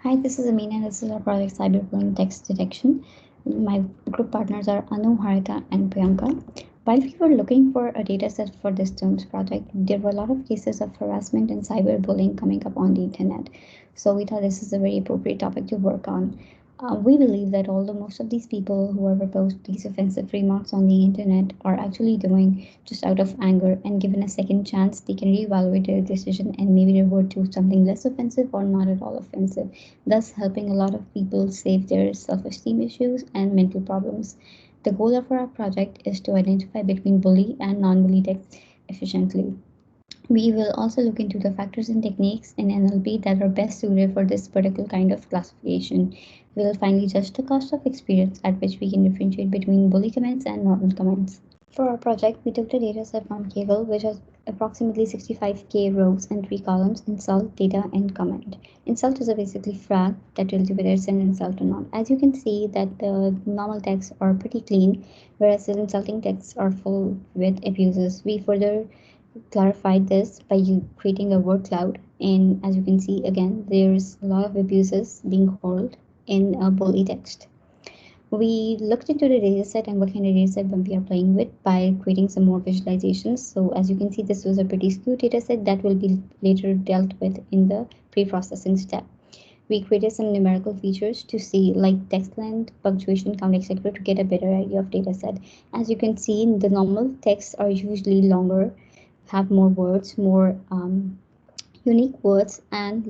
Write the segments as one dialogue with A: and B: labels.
A: Hi, this is Amina, and this is our project Cyberbullying Text Detection. My group partners are Anu, Harita, and Priyanka. While we were looking for a data set for this terms project, there were a lot of cases of harassment and cyberbullying coming up on the internet. So we thought this is a very appropriate topic to work on. We believe that although most of these people who ever post these offensive remarks on the internet are actually doing just out of anger, and given a second chance, they can reevaluate their decision and maybe revert to something less offensive or not at all offensive, thus helping a lot of people save their self-esteem issues and mental problems. The goal of our project is to identify between bully and non-bully text efficiently. We will also look into the factors and techniques in NLP that are best suited for this particular kind of classification. We will finally judge the cost of experience at which we can differentiate between bully comments and normal comments. For our project, we took the dataset from Kaggle, which has approximately 65K rows and 3 columns: insult, data, and comment. Insult is a basically frag that tells you whether it's an insult or not. As you can see that the normal texts are pretty clean, whereas the insulting texts are full with abuses. We further clarified this by creating a word cloud, and as you can see again, there's a lot of abuses being hurled in a bully text. We looked into the dataset and what kind of dataset we are playing with by creating some more visualizations. So as you can see, this was a pretty skewed dataset that will be later dealt with in the pre-processing step. We created some numerical features to see like text length, punctuation count, etc. to get a better idea of dataset. As you can see, the normal texts are usually longer, have more words, more unique words, and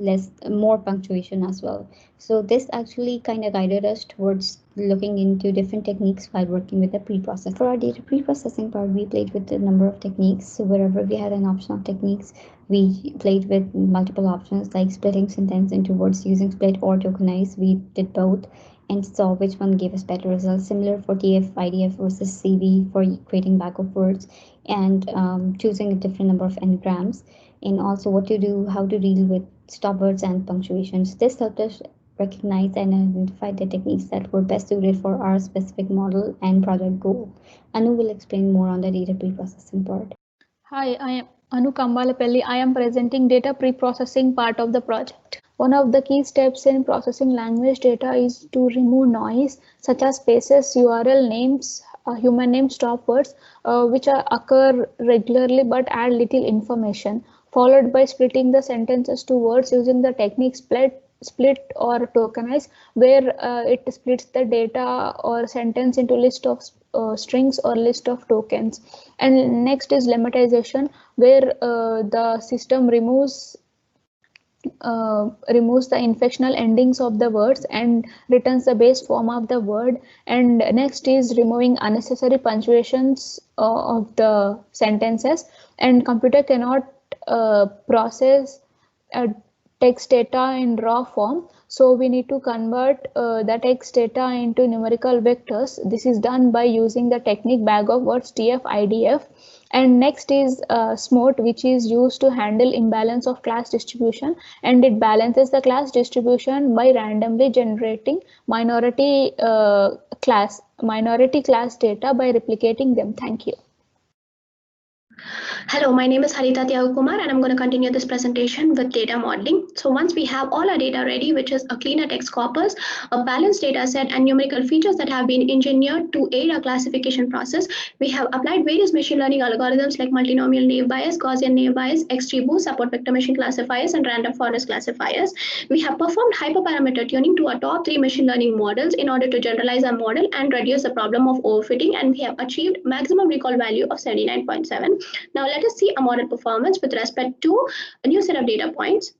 A: more punctuation as well. So this actually kind of guided us towards looking into different techniques while working with the pre-processing. For our data pre-processing part, we played with a number of techniques. So wherever we had an option of techniques, we played with multiple options like splitting sentence into words using split or tokenize. We did both and saw which one gave us better results. Similar for TF, IDF versus CV for creating backup words, and choosing a different number of n-grams, and also what to do, how to deal with stop words and punctuations. This helped us recognize and identify the techniques that were best suited for our specific model and project goal. Anu will explain more on the data pre-processing part.
B: Hi, I am Anu Kambalapelli. I am presenting data pre-processing part of the project. One of the key steps in processing language data is to remove noise such as spaces, URL names, human name, stop words, which occur regularly but add little information, followed by splitting the sentences to words using the technique split or tokenize, where it splits the data or sentence into list of strings or list of tokens. And next is lemmatization, where the system removes the inflectional endings of the words and returns the base form of the word. And next is removing unnecessary punctuations of the sentences. And computer cannot process text data in raw form, so we need to convert the text data into numerical vectors. This is done by using the technique bag of words, TF IDF. And next is SMOT, which is used to handle imbalance of class distribution, and it balances the class distribution by randomly generating minority class data by replicating them. Thank you.
C: Hello, my name is Harita Kumar, and I'm going to continue this presentation with data modeling. So once we have all our data ready, which is a cleaner text corpus, a balanced data set, and numerical features that have been engineered to aid our classification process, we have applied various machine learning algorithms like multinomial naive Bayes, Gaussian naive Bayes, XGBoost, support vector machine classifiers, and random forest classifiers. We have performed hyperparameter tuning to our top 3 machine learning models in order to generalize our model and reduce the problem of overfitting, and we have achieved maximum recall value of 79.7. Now let us see a model performance with respect to a new set of data points.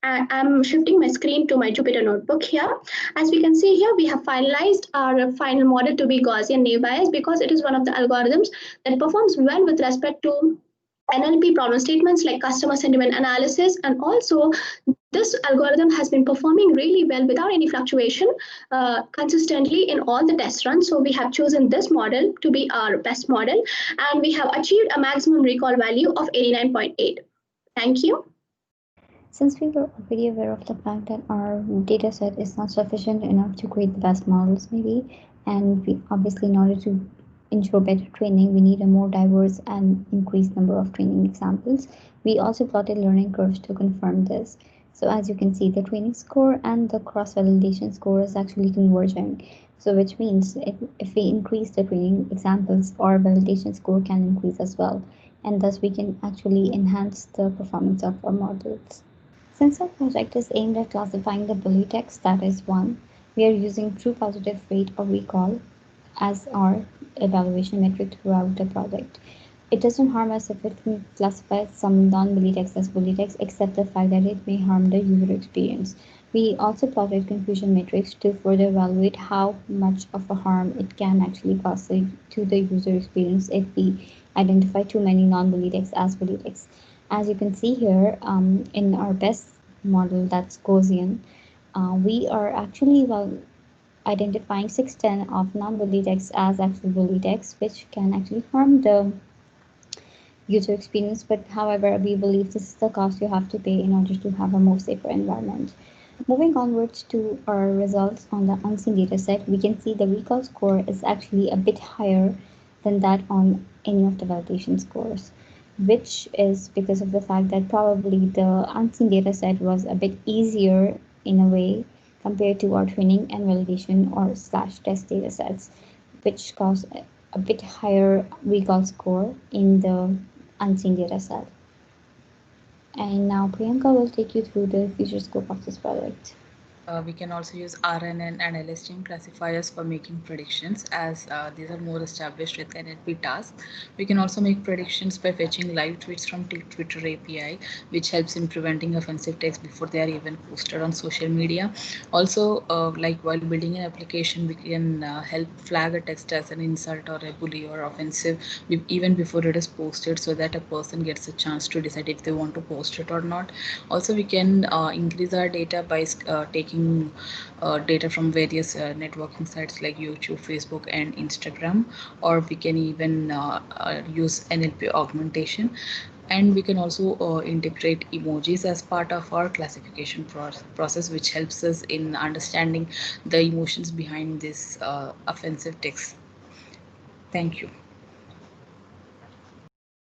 C: I'm shifting my screen to my Jupyter notebook here. As we can see here, we have finalized our final model to be Gaussian naive Bayes because it is one of the algorithms that performs well with respect to NLP problem statements like customer sentiment analysis, and also this algorithm has been performing really well without any fluctuation consistently in all the test runs. So we have chosen this model to be our best model, and we have achieved a maximum recall value of 89.8. Thank you.
A: Since we were already aware of the fact that our data set is not sufficient enough to create the best models maybe, and we obviously in order to ensure better training, we need a more diverse and increased number of training examples. We also plotted learning curves to confirm this. So as you can see, the training score and the cross-validation score is actually converging. So which means if we increase the training examples, our validation score can increase as well. And thus we can actually enhance the performance of our models. Since our project is aimed at classifying the bully text, that is one, we are using true positive rate or recall as our evaluation metric throughout the project. It doesn't harm us if it classifies some non-bully text as bully text, except the fact that it may harm the user experience. We also plotted confusion matrix to further evaluate how much of a harm it can actually cause to the user experience if we identify too many non-bully texts as bully texts. As you can see here, in our best model, that's Gaussian, we are actually identifying 610 of non-bully text as actual bully text, which can actually harm the user experience. But however, we believe this is the cost you have to pay in order to have a more safer environment. Moving onwards to our results on the unseen dataset, we can see the recall score is actually a bit higher than that on any of the validation scores, which is because of the fact that probably the unseen dataset was a bit easier in a way compared to our training and validation or slash test datasets, which caused a bit higher recall score in the unseen dataset. And now Priyanka will take you through the future scope of this project.
D: We can also use RNN and LSTM classifiers for making predictions, as these are more established with NLP tasks. We can also make predictions by fetching live tweets from Twitter API, which helps in preventing offensive text before they are even posted on social media. Also, like while building an application, we can help flag a text as an insult or a bully or offensive even before it is posted, so that a person gets a chance to decide if they want to post it or not. Also, we can increase our data by taking data from various networking sites like YouTube, Facebook, and Instagram, or we can even use NLP augmentation. And we can also integrate emojis as part of our classification process, which helps us in understanding the emotions behind this offensive text. Thank you.